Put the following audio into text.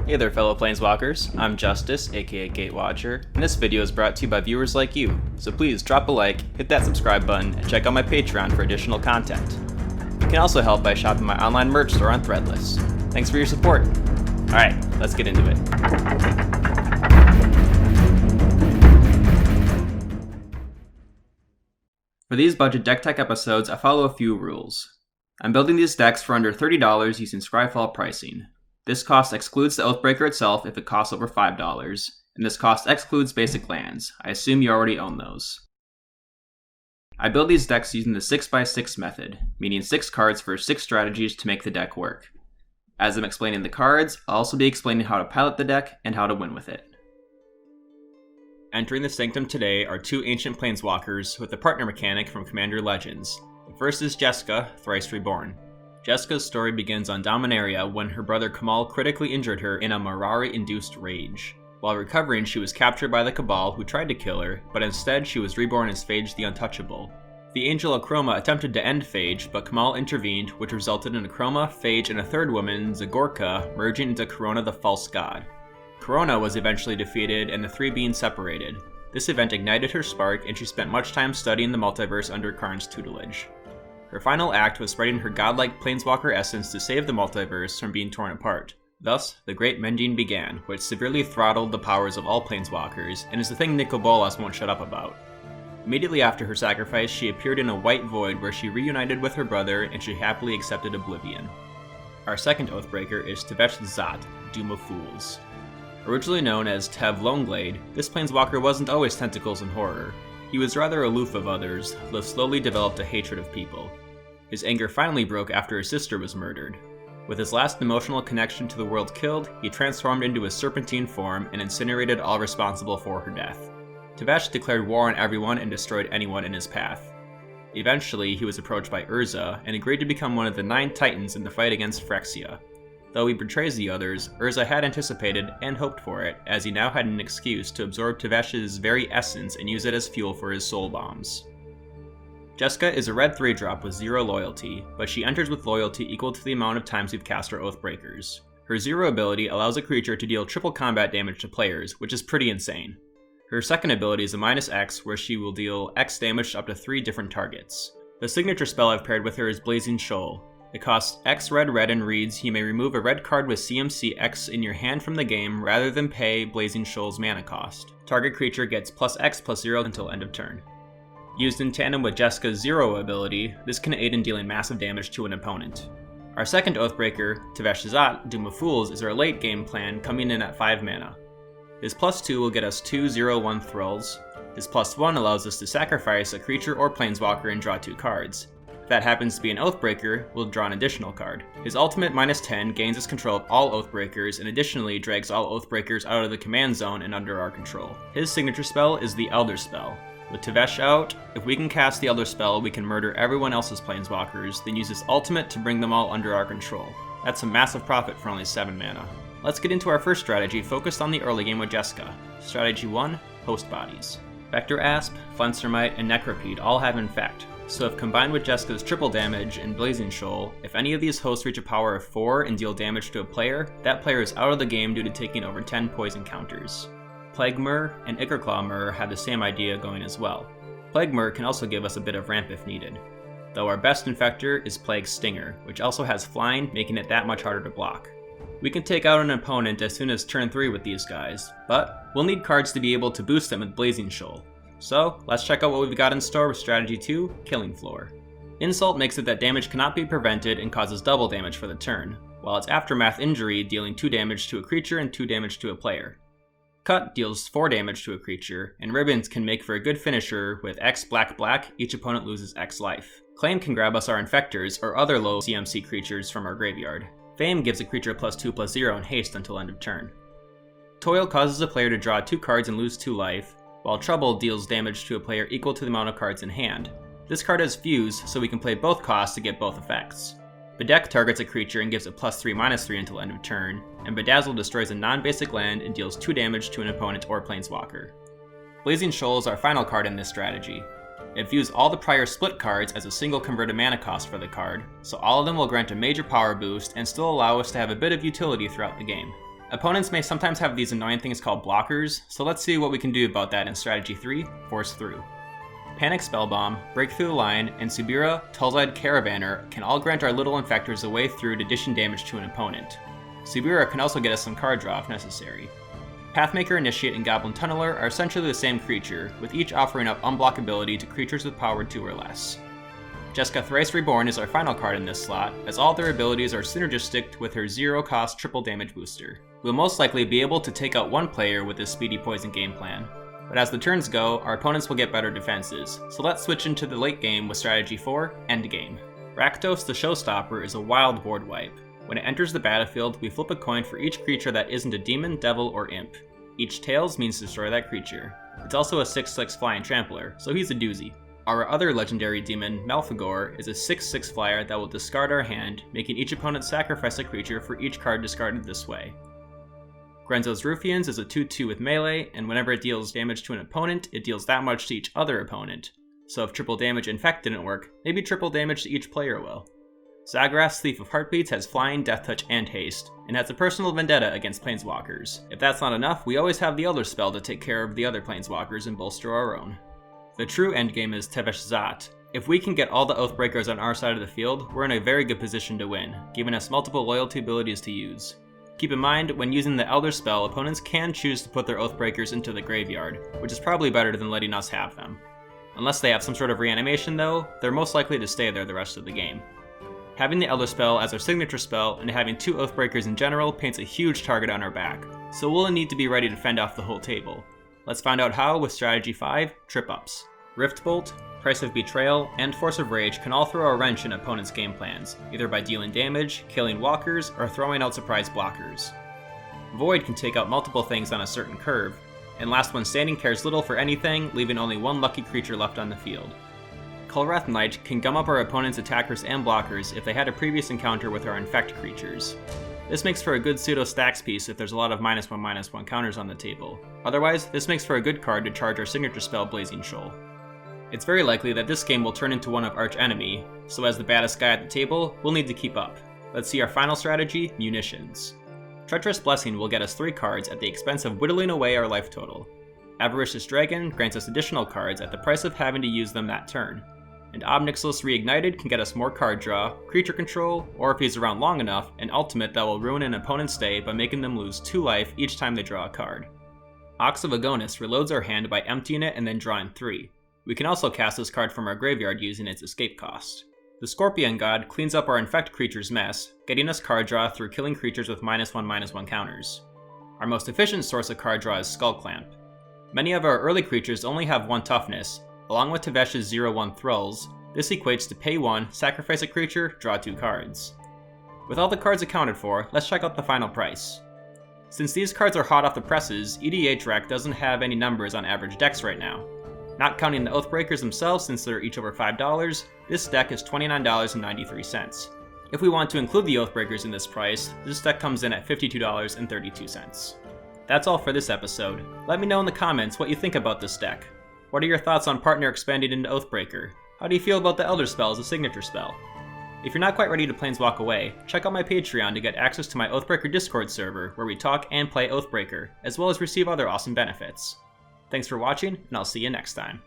Hey there fellow Planeswalkers, I'm Justice, aka Gatewatcher, and this video is brought to you by viewers like you, so please drop a like, hit that subscribe button, and check out my Patreon for additional content. You can also help by shopping my online merch store on Threadless. Thanks for your support. Alright, let's get into it. For these budget deck tech episodes, I follow a few rules. I'm building these decks for under $30 using Scryfall pricing. This cost excludes the Oathbreaker itself if it costs over $5, and this cost excludes basic lands. I assume you already own those. I build these decks using the 6x6 method, meaning 6 cards for 6 strategies to make the deck work. As I'm explaining the cards, I'll also be explaining how to pilot the deck and how to win with it. Entering the Sanctum today are 2 ancient Planeswalkers with a partner mechanic from Commander Legends. The first is Jeska, Thrice Reborn. Jeska's story begins on Dominaria when her brother Kamahl critically injured her in a Mirari-induced rage. While recovering, she was captured by the Cabal, who tried to kill her, but instead she was reborn as Phage the Untouchable. The Angel Akroma attempted to end Phage, but Kamahl intervened, which resulted in Akroma, Phage, and a third woman, Zagorka, merging into Corona the False God. Corona was eventually defeated and the 3 being separated. This event ignited her spark, and she spent much time studying the multiverse under Karn's tutelage. Her final act was spreading her godlike Planeswalker essence to save the multiverse from being torn apart. Thus, the Great Mending began, which severely throttled the powers of all Planeswalkers, and is the thing Nicol Bolas won't shut up about. Immediately after her sacrifice, she appeared in a white void where she reunited with her brother, and she happily accepted oblivion. Our second Oathbreaker is Tevesh Szat, Doom of Fools. Originally known as Tev Loneglade, this Planeswalker wasn't always tentacles and horror. He was rather aloof of others, though slowly developed a hatred of people. His anger finally broke after his sister was murdered. With his last emotional connection to the world killed, he transformed into a serpentine form and incinerated all responsible for her death. Tevesh declared war on everyone and destroyed anyone in his path. Eventually, he was approached by Urza and agreed to become one of the 9 Titans in the fight against Phyrexia. Though he betrays the others, Urza had anticipated and hoped for it, as he now had an excuse to absorb Tevesh's very essence and use it as fuel for his soul bombs. Jeska is a red 3-drop with 0 loyalty, but she enters with loyalty equal to the amount of times we've cast our Oathbreakers. Her 0 ability allows a creature to deal triple combat damage to players, which is pretty insane. Her second ability is a -X, where she will deal X damage to up to 3 different targets. The signature spell I've paired with her is Blazing Shoal. It costs X red and reads, you may remove a red card with CMC X in your hand from the game rather than pay Blazing Shoal's mana cost. Target creature gets +X/+0 until end of turn. Used in tandem with Jeska's 0 ability, this can aid in dealing massive damage to an opponent. Our second Oathbreaker, Tevesh Szat, Doom of Fools, is our late game plan, coming in at 5 mana. His +2 will get us 2 0/1 Thralls. His +1 allows us to sacrifice a creature or Planeswalker and draw 2 cards. If that happens to be an Oathbreaker, we'll draw an additional card. His ultimate -10 gains us control of all Oathbreakers and additionally drags all Oathbreakers out of the command zone and under our control. His signature spell is the Elder Spell. With Tevesh out, if we can cast the Elder Spell, we can murder everyone else's Planeswalkers, then use his ultimate to bring them all under our control. That's a massive profit for only 7 mana. Let's get into our first strategy, focused on the early game with Jeska. Strategy 1, Host Bodies. Vector Asp, Flunstermite, and Necropede all have infect, so if combined with Jeska's triple damage and Blazing Shoal, if any of these hosts reach a power of 4 and deal damage to a player, that player is out of the game due to taking over 10 poison counters. Plague Myrrh and Ichorclaw Myrrh have the same idea going as well. Plague Myrrh can also give us a bit of ramp if needed. Though our best infector is Plague Stinger, which also has flying, making it that much harder to block. We can take out an opponent as soon as turn 3 with these guys, but we'll need cards to be able to boost them with Blazing Shoal. So, let's check out what we've got in store with Strategy 2, Killing Floor. Insult makes it that damage cannot be prevented and causes double damage for the turn, while its Aftermath Injury dealing 2 damage to a creature and 2 damage to a player. Cut deals 4 damage to a creature, and Ribbons can make for a good finisher with X black, each opponent loses X life. Claim can grab us our Infectors or other low CMC creatures from our graveyard. Fame gives a creature +2/+0 in haste until end of turn. Toil causes a player to draw 2 cards and lose 2 life, while Trouble deals damage to a player equal to the amount of cards in hand. This card has Fuse, so we can play both costs to get both effects. Bedeck targets a creature and gives it +3/-3 until end of turn, and Bedazzle destroys a non-basic land and deals 2 damage to an opponent or Planeswalker. Blazing Shoal is our final card in this strategy. It views all the prior split cards as a single converted mana cost for the card, so all of them will grant a major power boost and still allow us to have a bit of utility throughout the game. Opponents may sometimes have these annoying things called blockers, so let's see what we can do about that in Strategy 3, Force Through. Panic Spellbomb, Break Through the Line, and Subira, Tulzide Caravaner can all grant our little infectors a way through to dish damage to an opponent. Subira can also get us some card draw if necessary. Pathmaker, Initiate, and Goblin Tunneler are essentially the same creature, with each offering up unblockability to creatures with power 2 or less. Jeska Thrice Reborn is our final card in this slot, as all their abilities are synergistic with her 0-cost triple damage booster. We'll most likely be able to take out one player with this speedy poison game plan, but as the turns go, our opponents will get better defenses, so let's switch into the late game with Strategy 4, Endgame. Rakdos the Showstopper is a wild board wipe. When it enters the battlefield, we flip a coin for each creature that isn't a demon, devil, or imp. Each tails means destroy that creature. It's also a 6/6 flying trampler, so he's a doozy. Our other legendary demon, Malfagor, is a 6/6 flyer that will discard our hand, making each opponent sacrifice a creature for each card discarded this way. Grenzo's Ruffians is a 2/2 with melee, and whenever it deals damage to an opponent, it deals that much to each other opponent. So if triple damage infect didn't work, maybe triple damage to each player will. Zagras, Thief of Heartbeats has Flying, Death Touch, and Haste, and has a personal vendetta against Planeswalkers. If that's not enough, we always have the Elder Spell to take care of the other Planeswalkers and bolster our own. The true endgame is Tevesh Szat. If we can get all the Oathbreakers on our side of the field, we're in a very good position to win, giving us multiple loyalty abilities to use. Keep in mind, when using the Elder Spell, opponents can choose to put their Oathbreakers into the graveyard, which is probably better than letting us have them. Unless they have some sort of reanimation though, they're most likely to stay there the rest of the game. Having the Elder Spell as our signature spell and having 2 Oathbreakers in general paints a huge target on our back, so we'll need to be ready to fend off the whole table. Let's find out how with Strategy 5, Trip Ups. Riftbolt, Price of Betrayal, and Force of Rage can all throw a wrench in opponents' game plans, either by dealing damage, killing walkers, or throwing out surprise blockers. Void can take out multiple things on a certain curve, and Last One Standing cares little for anything, leaving only one lucky creature left on the field. Kulrath Knight can gum up our opponent's attackers and blockers if they had a previous encounter with our infect creatures. This makes for a good pseudo stacks piece if there's a lot of -1/-1 counters on the table. Otherwise, this makes for a good card to charge our signature spell Blazing Shoal. It's very likely that this game will turn into one of Arch Enemy, so as the baddest guy at the table, we'll need to keep up. Let's see our final strategy, Munitions. Treacherous Blessing will get us 3 cards at the expense of whittling away our life total. Avaricious Dragon grants us additional cards at the price of having to use them that turn. And Obnixilis Reignited can get us more card draw, creature control, or if he's around long enough, an ultimate that will ruin an opponent's day by making them lose 2 life each time they draw a card. Ox of Agonis reloads our hand by emptying it and then drawing 3. We can also cast this card from our graveyard using its escape cost. The Scorpion God cleans up our infect creature's mess, getting us card draw through killing creatures with -1/-1 counters. Our most efficient source of card draw is Skull Clamp. Many of our early creatures only have 1 toughness. Along with Tevesh's 0/1 Thralls, this equates to pay 1, sacrifice a creature, draw 2 cards. With all the cards accounted for, let's check out the final price. Since these cards are hot off the presses, EDH Rec doesn't have any numbers on average decks right now. Not counting the Oathbreakers themselves since they're each over $5, this deck is $29.93. If we want to include the Oathbreakers in this price, this deck comes in at $52.32. That's all for this episode. Let me know in the comments what you think about this deck. What are your thoughts on partner expanding into Oathbreaker? How do you feel about the Elder Spell as a signature spell? If you're not quite ready to planeswalk away, check out my Patreon to get access to my Oathbreaker Discord server where we talk and play Oathbreaker, as well as receive other awesome benefits. Thanks for watching, and I'll see you next time.